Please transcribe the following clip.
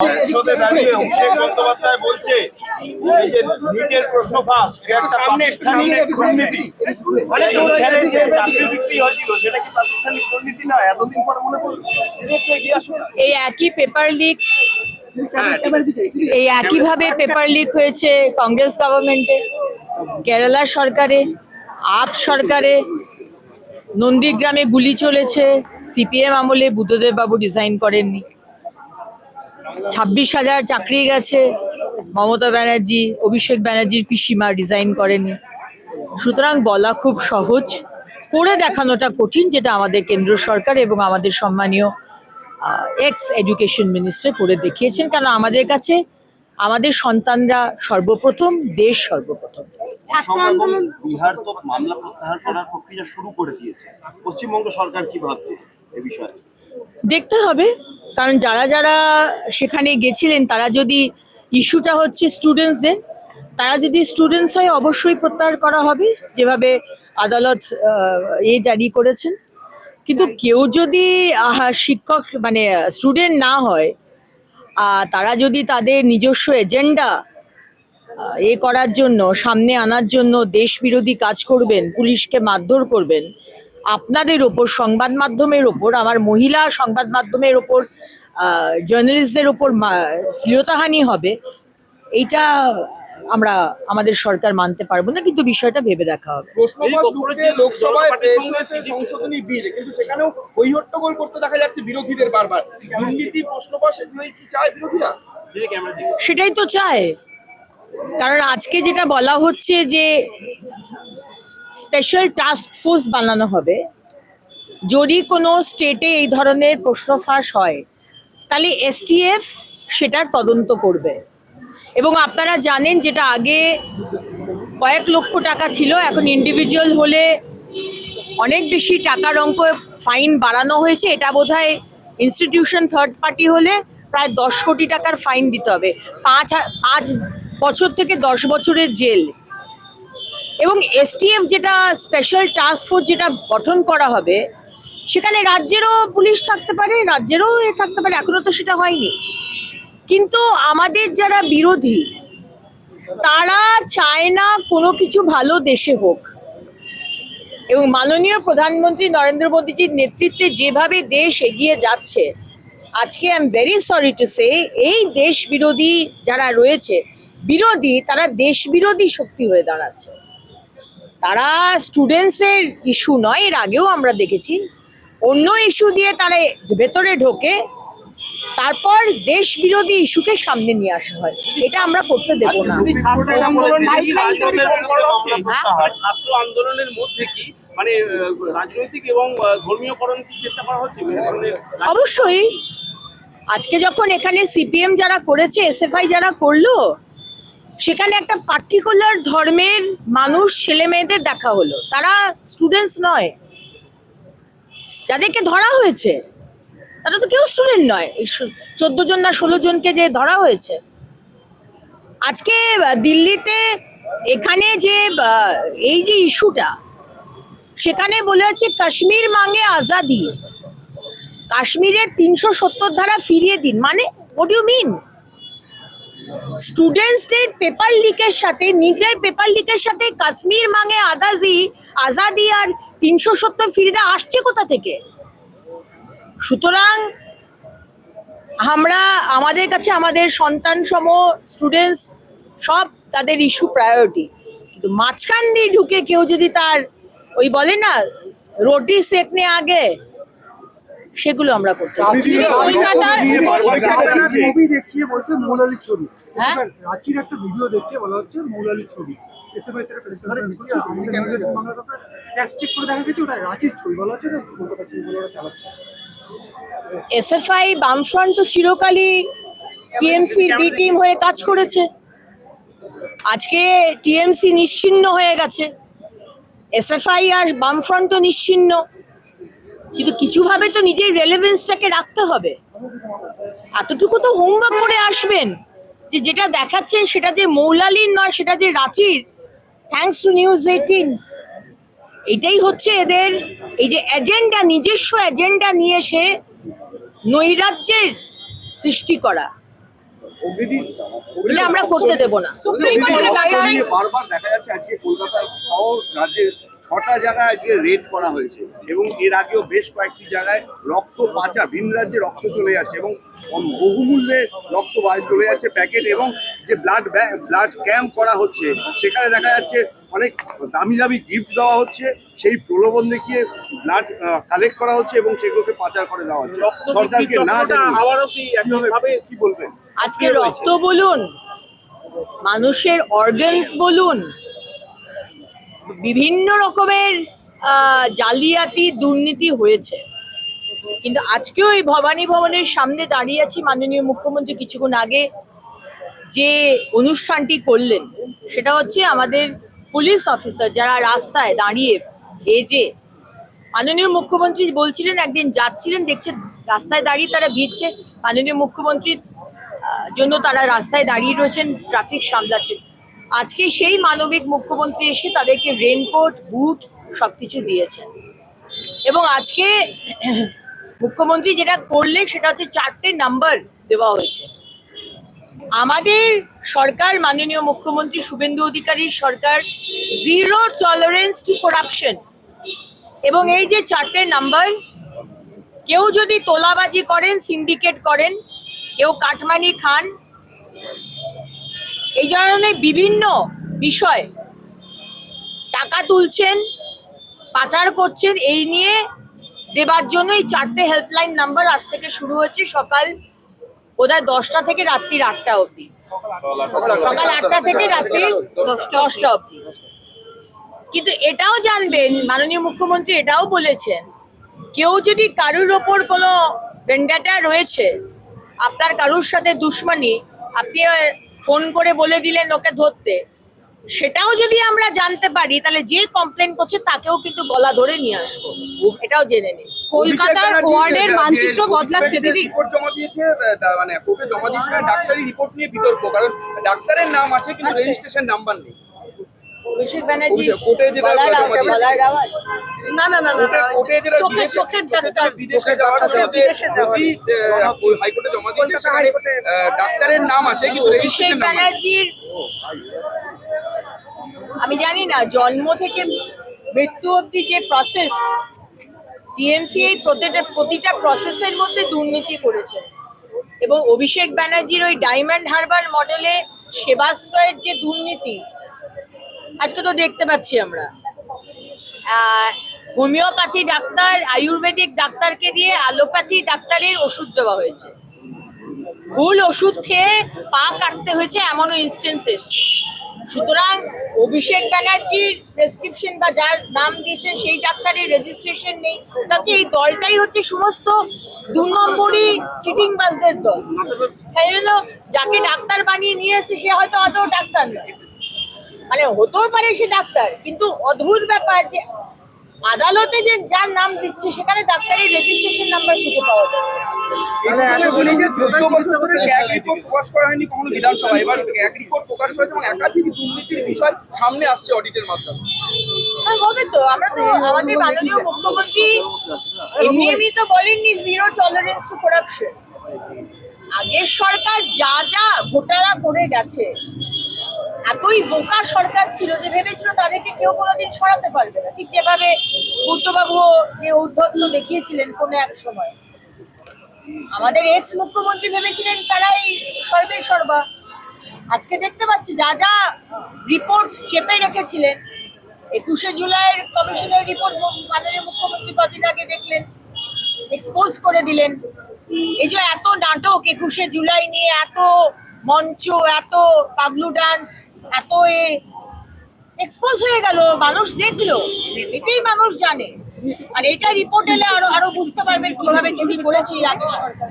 সংসদে দাঁড়িয়ে অভিষেক বন্দ্যোপাধ্যায় বলছে এই যে নিটের প্রশ্ন ফাঁস এটা একটা প্রাতিষ্ঠানিক দুর্নীতি। এখানে যে চাকরি বিক্রি হয়েছিল সেটা কি প্রাতিষ্ঠানিক দুর্নীতি না? এতদিন পর মনে করলো এই একই পেপার লিক একইভাবে পেপার লিক হয়েছে কংগ্রেস গভর্নমেন্টে, কেরালা সরকারে, আপ সরকারে, নন্দীগ্রামে গুলি চলেছে, সিপিএম আমলে বুদ্ধদেব বাবু ডিজাইন করেননি, 26,000 চাকরি গেছে, মমতা ব্যানার্জি, অভিষেক ব্যানার্জির পিসিমা ডিজাইন করেনি। সুতরাং বলা খুব সহজ, করে দেখানোটা কঠিন, যেটা আমাদের কেন্দ্র সরকার এবং আমাদের সম্মানীয় এক্স এডুকেশন মিনিস্টার করে দেখিয়েছেন। কারণ আমাদের কাছে আমাদের সন্তানরা সর্বপ্রথম, দেশ সর্বপ্রথম। বিহার তো মামলা প্রত্যাহার করার প্রক্রিয়া শুরু করে দিয়েছে, পশ্চিমবঙ্গ সরকার কি ভাববে এ বিষয়ে দেখতে হবে। কারণ যারা যারা সেখানে গেছিলেন তারা যদি, ইস্যুটা হচ্ছে স্টুডেন্টসদের, তারা যদি স্টুডেন্টস হয় অবশ্যই প্রত্যাহার করা হবে, যেভাবে আদালত জারি করেছেন। কিন্তু কেউ যদি শিক্ষক মানে স্টুডেন্ট না হয়, তারা যদি তাদের নিজস্ব এজেন্ডা করার জন্য, সামনে আনার জন্য দেশ বিরোধী কাজ করবেন, পুলিশকে মারধর করবেন, আপনাদের ওপর, সংবাদ মাধ্যমের ওপর, আমার মহিলা সংবাদ মাধ্যমের ওপর, জার্নালিস্টদের ওপর শ্লীলতাহানি হবে, এইটা আমরা আমাদের সরকার মানতে পারবো না। কিন্তু বিষয়টা ভেবে দেখা হবে। লোকসভায় সংশোধনী বিল, কিন্তু সেখানেও হইহট্টগোল করতে দেখা যাচ্ছে বিরোধীদের বারবার। দুর্নীতি প্রশ্নপাশ এগুলোই কি চায় বিরোধীরা? সেটাই তো চায়। কারণ আজকে যেটা বলা হচ্ছে যে স্পেশাল টাস্ক ফোর্স বানানো হবে, যদি কোনো স্টেটে এই ধরনের প্রশ্ন ফাঁস হয় তাহলে এসটিএফ সেটার তদন্ত করবে। এবং আপনারা জানেন, যেটা আগে কয়েক লক্ষ টাকা ছিল, এখন ইন্ডিভিজুয়াল হলে অনেক বেশি টাকার অঙ্ক ফাইন বাড়ানো হয়েছে। এটা বোধহয় ইনস্টিটিউশন থার্ড পার্টি হলে প্রায় 10 কোটি টাকার ফাইন দিতে হবে, 5 বছর থেকে 10 বছরের জেল। এবং এসটিএফ যেটা স্পেশাল টাস্ক ফোর্স যেটা গঠন করা হবে, সেখানে রাজ্যেরও পুলিশ থাকতে পারে, রাজ্যেরও থাকতে পারে, এখনো তো সেটা হয়নি। কিন্তু আমাদের যারা বিরোধী, তারা চায় না কোনো কিছু ভালো দেশে হোক। এবং মাননীয় প্রধানমন্ত্রী নরেন্দ্র মোদীজির নেতৃত্বে যেভাবে দেশ এগিয়ে যাচ্ছে, আজকে I am very sorry to say, এই দেশ বিরোধী যারা রয়েছে, বিরোধী, তারা দেশ বিরোধী শক্তি হয়ে দাঁড়াচ্ছে। তারা স্টুডেন্টসের ইস্যু নয়, এর আগেও আমরা দেখেছি, অন্য ইস্যু দিয়ে তারা ভেতরে ঢোকে, তারপর দেশ বিরোধী ইস্যুকে সামনে নিয়ে আসা হয়। এটা আমরা করতে দেব না। ছাত্র আন্দোলনের মধ্যে কি মানে রাজনৈতিক এবং ধর্মীয়করণ কি চেষ্টা করা হচ্ছে? অবশ্যই। আজকে যখন এখানে সিপিএম যারা করেছে, এসএফআই যারা করলো, সেখানে একটা পার্টিকুলার ধর্মের মানুষ, ছেলে মেয়েদের দেখা হলো, তারা স্টুডেন্টস নয়। যাদেরকে ধরা হয়েছে তারা তো কেউ স্টুডেন্ট নয়। 14 জন না 16 জনকে যে ধরা হয়েছে আজকে দিল্লিতে, এখানে যে এই যে ইস্যুটা, সেখানে বলে আছে কাশ্মীর মাঙ্গে আজাদি, কাশ্মীরের 370 ধারা ফিরিয়ে দিন। মানে হোয়াট ইউ মিন? স্টুডেন্টসদের পেপার লিকের সাথে, নিটের পেপার লিকের সাথে কাশ্মীর মাঙ্গে আজাদি আর 370 ফিরিয়ে দেওয়া আসছে কোথা থেকে? সুতরাং আমাদের কাছে আমাদের সন্তান সম স্টুডেন্টস সব, তাদের ইস্যু প্রায়োরিটি। কিন্তু মাঝখান দিয়ে ঢুকে কেউ যদি তার ওই বলে না রুটি সেকনে আগে, সেগুলো আমরা করতে পারি। ছবি দেখিয়ে বলছে মৌলালির ছবি, হ্যাঁ, রাঁচির একটা ভিডিও দেখে বলা হচ্ছে মৌলালির ছবি। এসএফআই বামফ্রন্ট তো চিরকালই টিএমসি বি টিম হয়ে কাজ করেছে। আজকে টিএমসি নিশ্চিহ্ন হয়ে গেছে, এসএফআই আর বামফ্রন্ট তো নিশ্চিহ্ন। কিন্তু কিছুভাবে তো নিজের রেলেভেন্সটাকে রাখতে হবে। এতটুকু তো হোমওয়ার্ক করে আসবেন যে যেটা দেখাচ্ছেন সেটা যে মৌলালির নয়, সেটা যে রাঁচির, থ্যাঙ্কস টু নিউজ 18। এটাই হচ্ছে এদের এই যে এজেন্ডা, নিজস্ব এজেন্ডা নিয়ে এসে নৈরাজ্যের সৃষ্টি করা। এটা আমরা করতে দেব না। বারবার দেখা যাচ্ছে আজকে কলকাতা শহর রাজ্যের 6টা জায়গায় আজকে রেড করা হয়েছে এবং এর আগেও বেশ কয়েকটি জায়গায় রক্ত পাচার, ভিন রাজ্যে রক্ত চলে যাচ্ছে এবং বহুমূল্যে রক্ত চলে যাচ্ছে প্যাকেট, এবং যে ব্লাড ক্যাম্প করা হচ্ছে সেখানে দেখা যাচ্ছে অনেক দামি দামি গিফট দেওয়া হচ্ছে, সেই প্রলোভন দেখিয়ে ব্লাড কালেক্ট করা হচ্ছে এবং সেগুলোকে পাচার করে দেওয়া হচ্ছে সরকারকে না জানিয়ে। কি বলবেন? আজকে রক্ত বলুন, মানুষের অর্গানস বলুন, বিভিন্ন রকমের জালিয়াতি দুর্নীতি হয়েছে, কিন্তু আজকেও এই ভবানী ভবনের সামনে দাঁড়িয়ে আছি। মাননীয় মুখ্যমন্ত্রী কিছুক্ষণ আগে যে অনুষ্ঠানটি করলেন সেটা হচ্ছে আমাদের পুলিশ অফিসার যারা রাস্তায় দাঁড়িয়ে ভেজে, মাননীয় মুখ্যমন্ত্রী বলছিলেন একদিন যাচ্ছিলেন, দেখছেন রাস্তায় দাঁড়িয়ে তারা ভিজছে, মাননীয় মুখ্যমন্ত্রীর জন্য তারা রাস্তায় দাঁড়িয়ে রয়েছেন, ট্রাফিক সামলাচ্ছেন। আজকে সেই মানবিক মুখ্যমন্ত্রী এসে তাদেরকে রেনকোট, বুট সবকিছু দিয়েছেন। এবং আজকে মুখ্যমন্ত্রী যেটা করলেন সেটা হচ্ছে 4টে নাম্বার দেওয়া হয়েছে। আমাদের সরকার, মাননীয় মুখ্যমন্ত্রী শুভেন্দু অধিকারীর সরকার, 0 টলারেন্স টু করাপশন। এবং এই যে 4টে নাম্বার, কেউ যদি তোলাবাজি করেন, সিন্ডিকেট করেন, কেউ কাটমানি খান, এই ধরনের বিভিন্ন বিষয় টাকা তুলছেন, পাচার করছেন, এই নিয়ে দেবার জন্য এই 4টে হেল্পলাইন নাম্বার আজ থেকে শুরু হয়েছে, সকাল বোধহয় 10টা থেকে রাত্রি 8টা অবধি, সকাল 8টা থেকে রাত্রি 10টা অবধি। কিন্তু এটাও জানবেন, মাননীয় মুখ্যমন্ত্রী এটাও বলেছেন, কেউ যদি কারুর ওপর কোনো ভেন্ডাটা রয়েছে, আপনার কারুর সাথে দুশ্মনী, আপনি ফোন করে বলে দিলেন ওকে ধরতে, সেটাও যদি আমরা জানতে পারি তাহলে যে কমপ্লেন করছে তাকেও কিন্তু গলা ধরে নিয়ে আসবো, এটাও জেনে নিন। কলকাতার ওয়ার্ডের মানচিত্র বদলাচ্ছে দিদি। রিপোর্ট জমা দিয়েছে, মানে কোর্টে জমা দিয়েছে, ডাক্তারি রিপোর্ট নিয়ে বিতর্ক, কারণ ডাক্তারের নাম আছে কিন্তু রেজিস্ট্রেশন নাম্বার নেই। অভিষেক ব্যানার্জি কোর্টে যেটা গলার আওয়াজ, না না না, কোর্টে যেটা চোখের ডাক্তার, বিদেশে যাওয়ার যদি হাইকোর্টে জমা দিয়েছে সেখানে ডাক্তারের নাম আছে কিন্তু অভিষেক রেজিস্ট্রেশন নাম্বার নেই। ব্যানার্জির আমি জানি না, জন্ম থেকে মৃত্যু অবধি যে প্রসেস, টিএমসি এই প্রতিটা প্রসেসের মধ্যে দুর্নীতি করেছে। এবং অভিষেক ব্যানার্জির ওই ডায়মন্ড হারবার মডেলে সেবাশ্রয়ের যে দুর্নীতি আজকে তো দেখতে পাচ্ছি আমরা। হোমিওপ্যাথি ডাক্তার, আয়ুর্বেদিক ডাক্তারকে দিয়ে অ্যালোপ্যাথি ডাক্তারের ওষুধ দেওয়া হয়েছে, ভুল ওষুধ খেয়ে পা কাটতে হয়েছে, এমনও ইনস্টেন্স এসছে। সুতরাং অভিষেক ব্যানার্জির প্রেসক্রিপশন বা যার নাম দিয়েছেন সেই ডাক্তারের রেজিস্ট্রেশন নেই, তাতে এই দলটাই হচ্ছে সমস্ত 2 নম্বরই চিটিংবাজদের দল। তাই জন্য যাকে ডাক্তার বানিয়ে নিয়ে এসে সে হয়তো আদৌ ডাক্তার নয়, মানে হতেও পারে সে ডাক্তার, কিন্তু অদ্ভুত ব্যাপার যে আদালতে যে যার নাম দিচ্ছে সেখানে ডাক্তারের রেজিস্ট্রেশন নাম্বার খুঁজে পাওয়া যাচ্ছে। প্রকাশ করা হয়নি কখনো বিধানসভায়, এবার এক রিপোর্ট প্রকাশ করেছে এবং একাধিক দুর্নীতির বিষয় সামনে আসছে অডিটের মাধ্যমে। হবে তো, আমরা তো আমাদের মাননীয় মুখ্যমন্ত্রী এমনি তো বলেননি 0 টলারেন্স টু করাপশন। আগের সরকার যা যা ঘোটালা করে গেছে, এতই বোকা সরকার ছিল যে ভেবেছিল তাদেরকে কেউ কোনোদিন সরাতে পারবে না, ঠিক যেভাবে বুদ্ধবাবু যে ঔদ্ধত্য দেখিয়েছিলেন কোনো এক সময়। আমাদের এক্স মুখ্যমন্ত্রী ভেবেছিলেন তারাই সর্বে সর্বা। আজকে দেখতে পাচ্ছি যা যা রিপোর্ট চেপে রেখেছিলেন, 21শে জুলাইয়ের কমিশনের রিপোর্ট মাননীয় মুখ্যমন্ত্রী কদিন আগে দেখলেন, এক্সপোজ করে দিলেন। এই যে এত নাটক 21শে জুলাই নিয়ে, এত মঞ্চ, এত পাগলু ডান্স, এত এক্সপোজ হয়ে গেল, মানুষ দেখলো, এটাই মানুষ জানে। আর এটা রিপোর্ট এলে আরো বুঝতে পারবেন কিভাবে চুরি করেছে আগের সরকার।